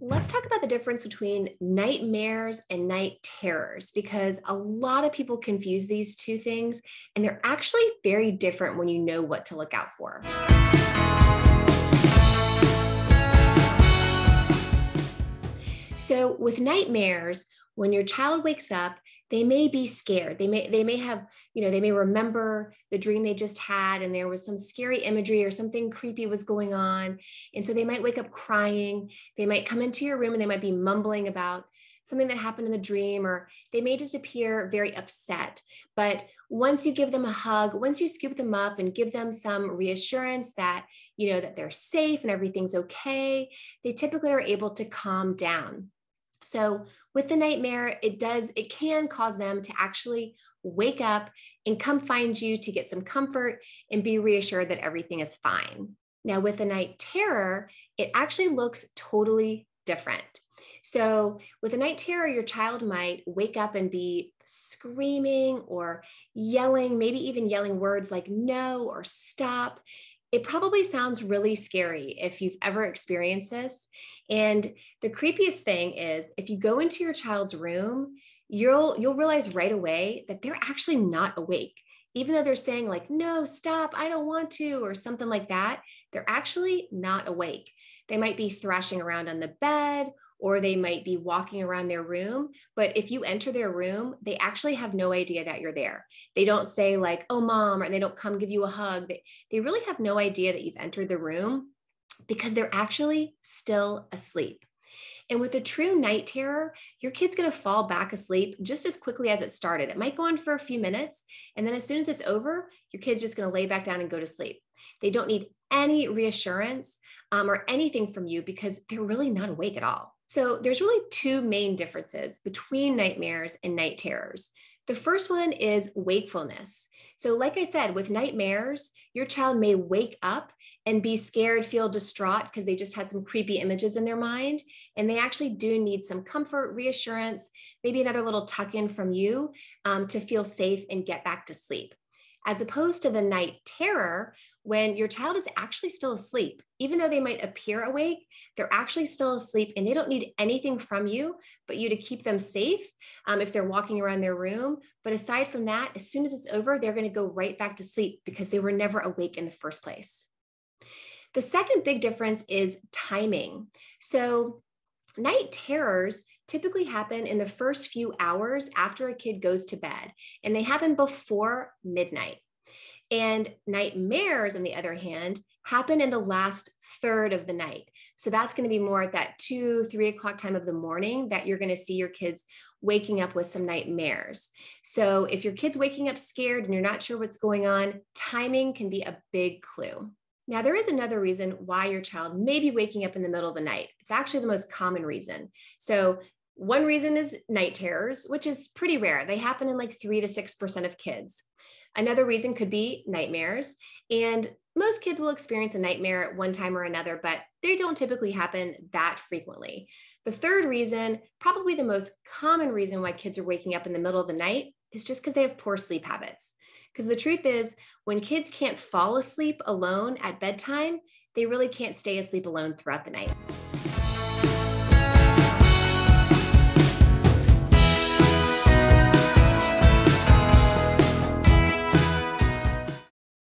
Let's talk about the difference between nightmares and night terrors because a lot of people confuse these two things, and they're actually very different when you know what to look out for. So, with nightmares, when your child wakes up, they may be scared. They may have, they may remember the dream they just had and there was some scary imagery or something creepy was going on. And so they might wake up crying. They might come into your room and they might be mumbling about something that happened in the dream, or they may just appear very upset. But once you give them a hug, once you scoop them up and give them some reassurance that, that they're safe and everything's okay, they typically are able to calm down. So with the nightmare, it can cause them to actually wake up and come find you to get some comfort and be reassured that everything is fine. Now with the night terror, it actually looks totally different. So with a night terror, your child might wake up and be screaming or yelling, maybe even yelling words like no or stop. It probably sounds really scary if you've ever experienced this. And the creepiest thing is if you go into your child's room, you'll realize right away that they're actually not awake. Even though they're saying like, no, stop, I don't want to, or something like that, they're actually not awake. They might be thrashing around on the bed, or they might be walking around their room. But if you enter their room, they actually have no idea that you're there. They don't say like, oh, mom, or they don't come give you a hug. They really have no idea that you've entered the room because they're actually still asleep. And with a true night terror, your kid's going to fall back asleep just as quickly as it started. It might go on for a few minutes, and then as soon as it's over, your kid's just going to lay back down and go to sleep. They don't need any reassurance or anything from you because they're really not awake at all. So there's really two main differences between nightmares and night terrors. The first one is wakefulness. So like I said, with nightmares, your child may wake up and be scared, feel distraught because they just had some creepy images in their mind. And they actually do need some comfort, reassurance, maybe another little tuck in from you to feel safe and get back to sleep. As opposed to the night terror, when your child is actually still asleep. Even though they might appear awake, they're actually still asleep and they don't need anything from you but you to keep them safe if they're walking around their room. But aside from that, as soon as it's over, they're going to go right back to sleep because they were never awake in the first place. The second big difference is timing. So night terrors typically happen in the first few hours after a kid goes to bed, and they happen before midnight. And nightmares, on the other hand, happen in the last third of the night. So that's going to be more at that 2, 3 o'clock time of the morning that you're going to see your kids waking up with some nightmares. So if your kid's waking up scared and you're not sure what's going on, timing can be a big clue. Now, there is another reason why your child may be waking up in the middle of the night. It's actually the most common reason. So one reason is night terrors, which is pretty rare. They happen in like 3 to 6% of kids. Another reason could be nightmares. And most kids will experience a nightmare at one time or another, but they don't typically happen that frequently. The third reason, probably the most common reason why kids are waking up in the middle of the night, is just because they have poor sleep habits. Because the truth is, when kids can't fall asleep alone at bedtime, they really can't stay asleep alone throughout the night.